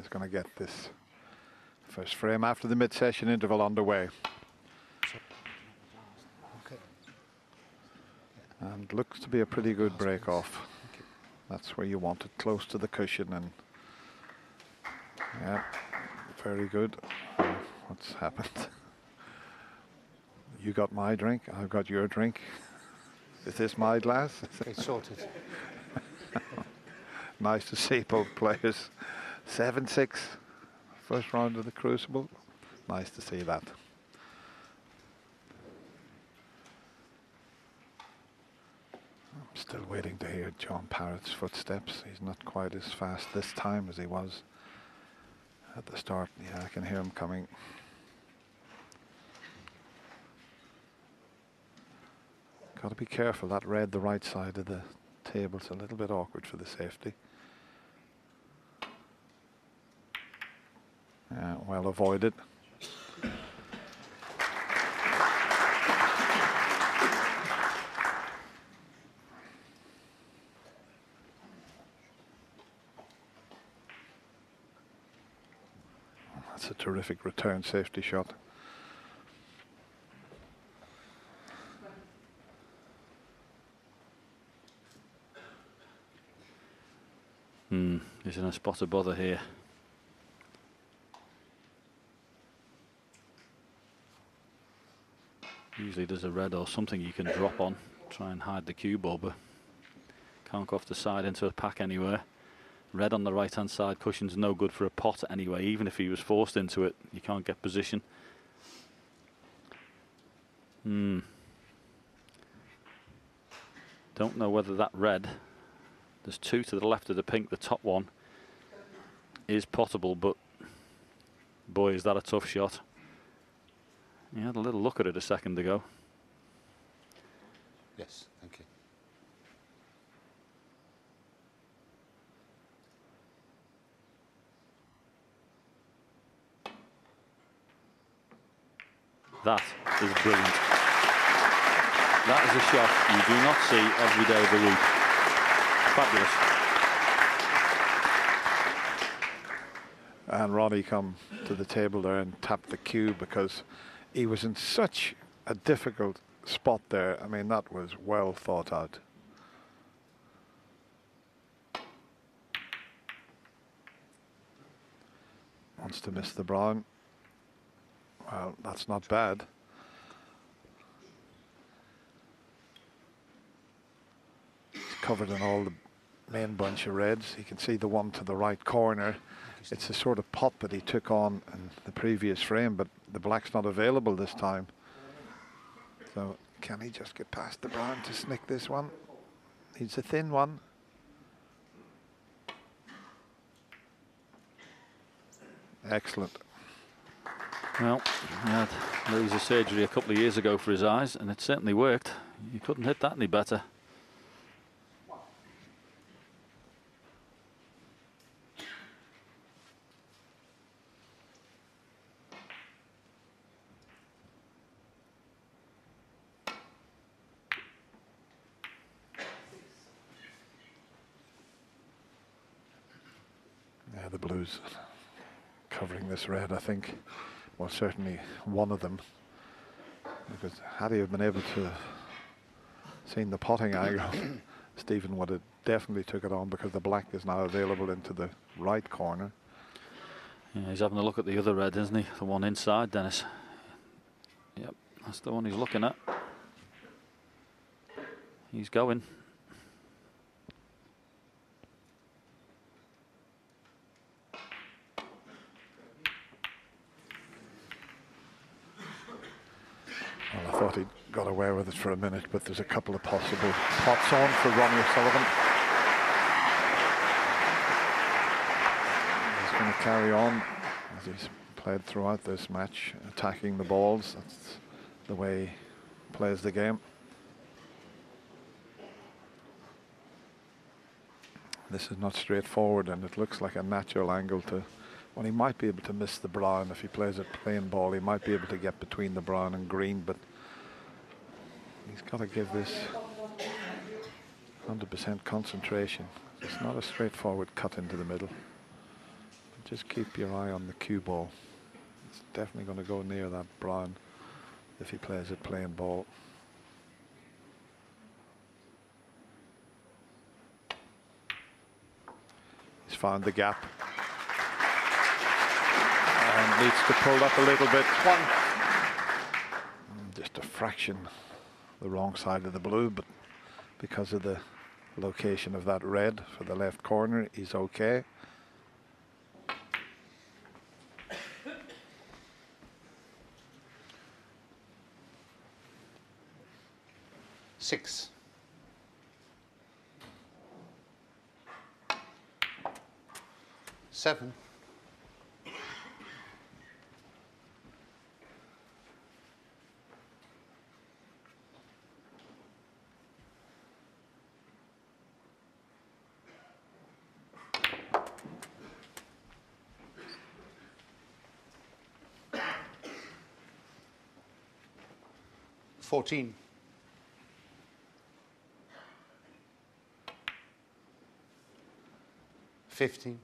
is going to get this first frame after the mid-session interval underway. And looks to be a pretty good break off. That's where you want it, close to the cushion. And yeah, very good. What's happened? You got my drink, I've got your drink. Is this my glass? It's sorted. Nice to see both players. 7-6, first round of the Crucible. Nice to see that. I'm still waiting to hear John Parrott's footsteps. He's not quite as fast this time as he was at the start. Yeah, I can hear him coming. Got to be careful. That red, the right side of the table's a little bit awkward for the safety. Yeah, well avoided. That's a terrific return safety shot. He's in a spot of bother here. Usually there's a red or something you can drop on, try and hide the cue ball, but can't go off the side into a pack anywhere. Red on the right hand side, cushion's no good for a pot anyway. Even if he was forced into it, you can't get position. Don't know whether that red, there's two to the left of the pink, the top one is potable, but boy is that a tough shot. He had a little look at it a second ago. Yes, thank you. That is brilliant. That is a shot you do not see every day of the week. Fabulous. And Ronnie come to the table there and tapped the cue because he was in such a difficult spot there. I mean, that was well thought out. Wants to miss the brown. Well, that's not bad. It's covered in all the main bunch of reds. You can see the one to the right corner. It's a sort of pot that he took on in the previous frame, but the black's not available this time. So can he just get past the brown to snick this one? Needs a thin one. Excellent. Well, he had laser surgery a couple of years ago for his eyes, and it certainly worked. You couldn't hit that any better. Yeah, the blues covering this red, I think. Well, certainly one of them. Because had he been able to seen the potting angle, Stephen would have definitely took it on because the black is now available into the right corner. Yeah, he's having a look at the other red, isn't he? The one inside, Dennis. Yep, that's the one he's looking at. He's going. Well, I thought he'd got away with it for a minute, but there's a couple of possible pots on for Ronnie O'Sullivan. He's going to carry on as he's played throughout this match, attacking the balls. That's the way he plays the game. This is not straightforward, and it looks like a natural angle to, well, he might be able to miss the brown. If he plays a plain ball, he might be able to get between the brown and green, but he's got to give this 100% concentration. It's not a straightforward cut into the middle. Just keep your eye on the cue ball. It's definitely going to go near that brown if he plays it plain ball. He's found the gap. And needs to pull up a little bit. Just a fraction the wrong side of the blue, but because of the location of that red for the left corner, he's okay. Six. Seven. $14. 15.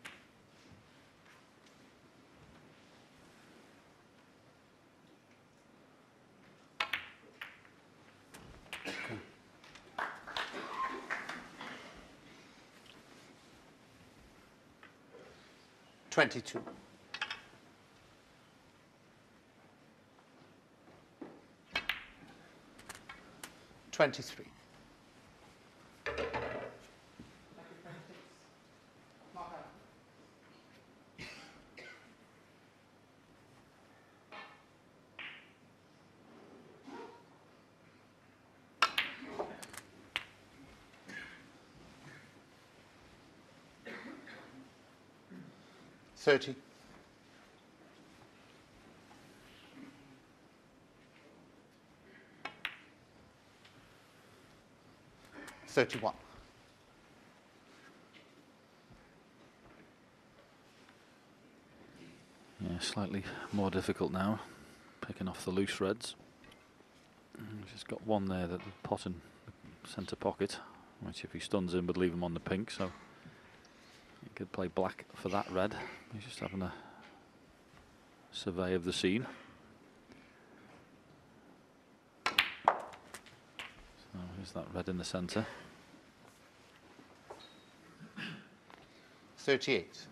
22. 23. $30. 31. Yeah, slightly more difficult now, picking off the loose reds. He's just got one there, that the pot in the centre pocket, which if he stuns him would leave him on the pink, so he could play black for that red. He's just having a survey of the scene. So here's that red in the centre. 38.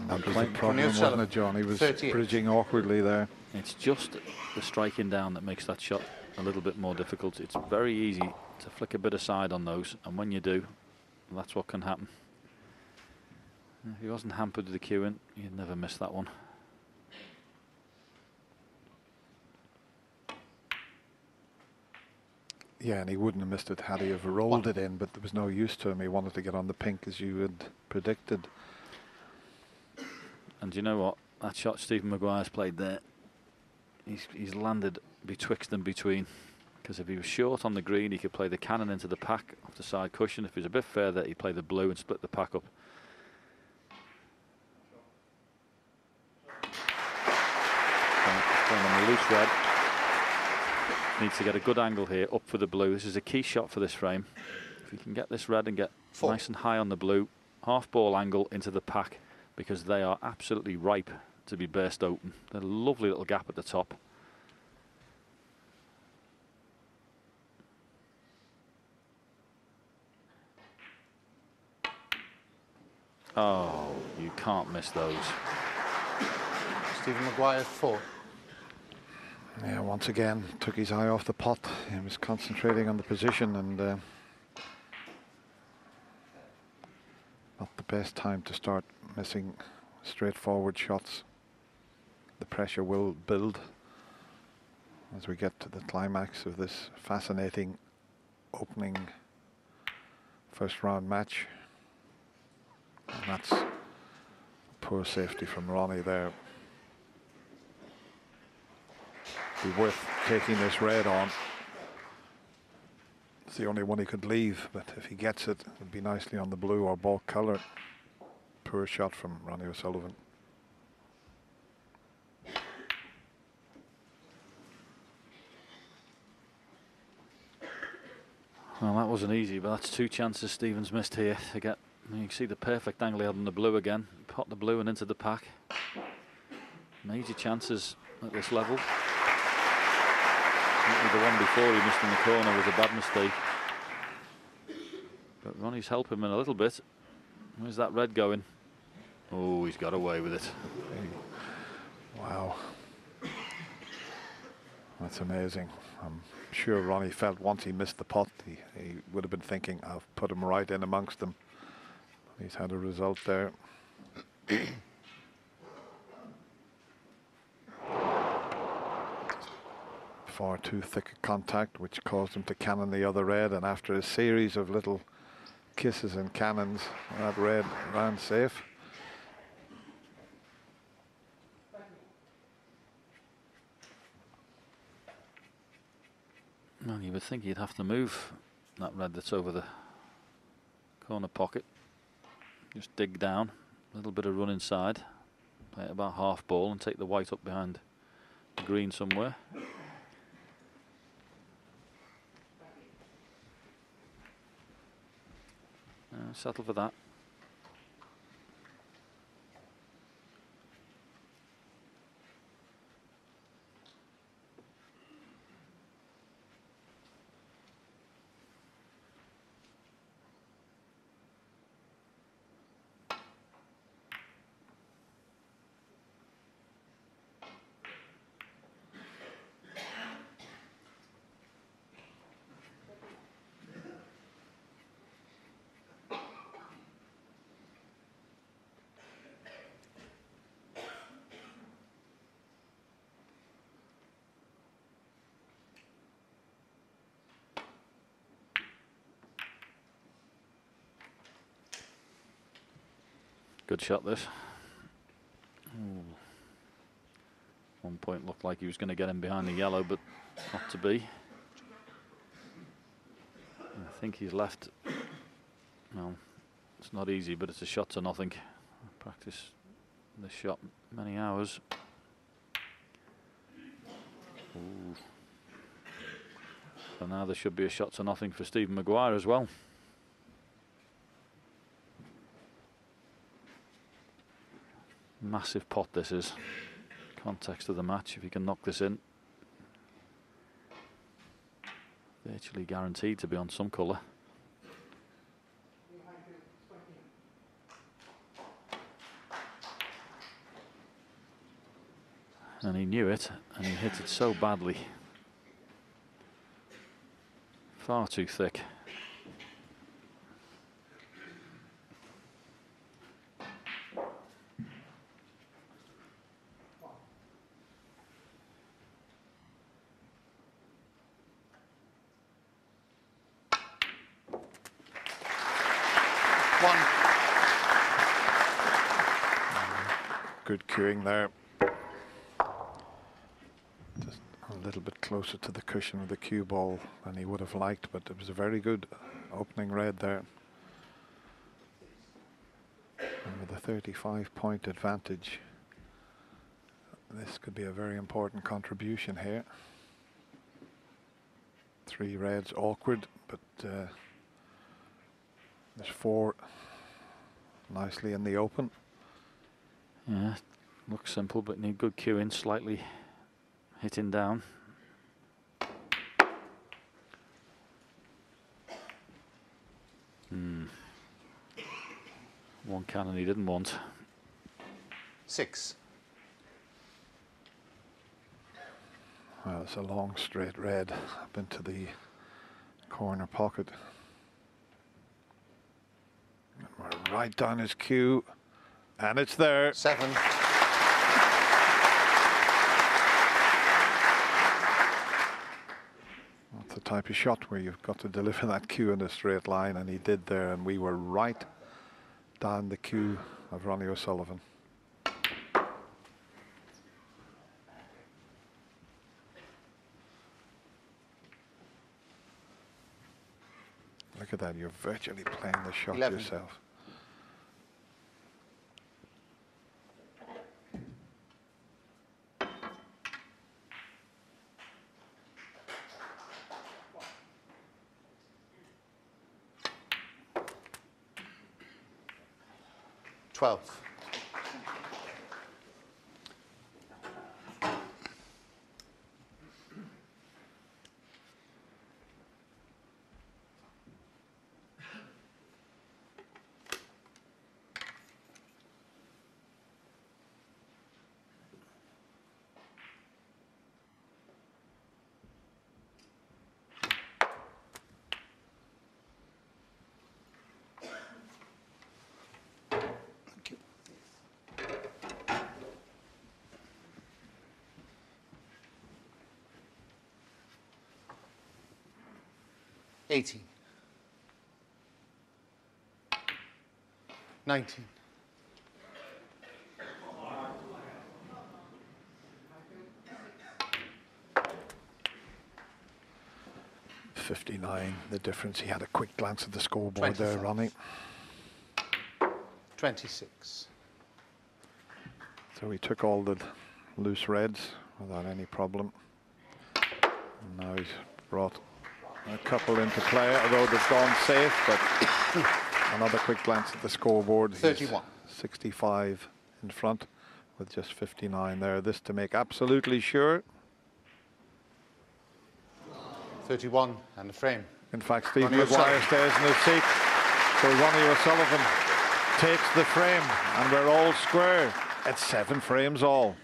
That was the problem, wasn't it, John? He was 38. bridging awkwardly there. It's just the striking down that makes that shot a little bit more difficult. It's very easy to flick a bit aside on those, and when you do, that's what can happen. If he wasn't hampered with the cueing, you'd never miss that one. Yeah, and he wouldn't have missed it had he have rolled it in, but there was no use to him. He wanted to get on the pink as you had predicted. And you know what? That shot Stephen Maguire's played there, he's landed betwixt and between. Because if he was short on the green, he could play the cannon into the pack off the side cushion. If he was a bit further, he'd play the blue and split the pack up. Playing on the loose red. Needs to get a good angle here, up for the blue. This is a key shot for this frame. If he can get this red and get nice and high on the blue, half ball angle into the pack, because they are absolutely ripe to be burst open. They're a lovely little gap at the top. Oh, you can't miss those. Stephen Maguire 4. Yeah, once again, took his eye off the pot. He was concentrating on the position, and not the best time to start missing straightforward shots. The pressure will build as we get to the climax of this fascinating opening first round match. And that's poor safety from Ronnie there. Be worth taking this red on. It's the only one he could leave, but if he gets it, it'd be nicely on the blue or bulk colour. Poor shot from Ronnie O'Sullivan. Well, that wasn't easy, but that's 2 chances Stevens missed here to get. You can see the perfect angle he had on the blue again. Pot the blue and into the pack. Major chances at this level. The one before he missed in the corner was a bad mistake. But Ronnie's helping him in a little bit. Where's that red going? Oh, he's got away with it. Wow. That's amazing. I'm sure Ronnie felt once he missed the pot, he would have been thinking, I've put him right in amongst them. He's had a result there. Far too thick a contact, which caused him to cannon the other red, and after a series of little kisses and cannons, that red ran safe. Well, you would think you'd have to move that red that's over the corner pocket. Just dig down, a little bit of run inside, play it about half ball and take the white up behind the green somewhere. Settle for that. Good shot this. Ooh. One point looked like he was going to get him behind the yellow, but not to be. I think he's left. Well, it's not easy, but it's a shot to nothing. I practiced this shot many hours. Ooh. So now there should be a shot to nothing for Stephen Maguire as well. Massive pot this is. Context of the match, if he can knock this in. Virtually guaranteed to be on some colour. And he knew it, and he hit it so badly. Far too thick. Good cueing there. Just a little bit closer to the cushion of the cue ball than he would have liked, but it was a very good opening red there. And with a 35-point advantage, this could be a very important contribution here. 3 reds awkward, but there's 4 nicely in the open. Yeah, looks simple, but need good cueing, slightly hitting down. One cannon he didn't want. 6. Well, it's a long straight red up into the corner pocket. And we're right down his cue, and it's there. 7. That's the type of shot where you've got to deliver that cue in a straight line, and he did there, and we were right down the cue of Ronnie O'Sullivan. Look at that, you're virtually playing the shot 11. yourself. 12. Thank you. 18. 19. 59, the difference. He had a quick glance at the scoreboard 25. there, Ronnie. 26. So he took all the loose reds without any problem. And now he's brought a couple into play, although they've gone safe, but another quick glance at the scoreboard. 31. 65 in front with just 59 there. This to make absolutely sure. 31 and a frame. In fact, Steve Ronnie Maguire O'Sullivan. stays in his seat. So Ronnie O'Sullivan takes the frame, and we're all square at 7 frames all.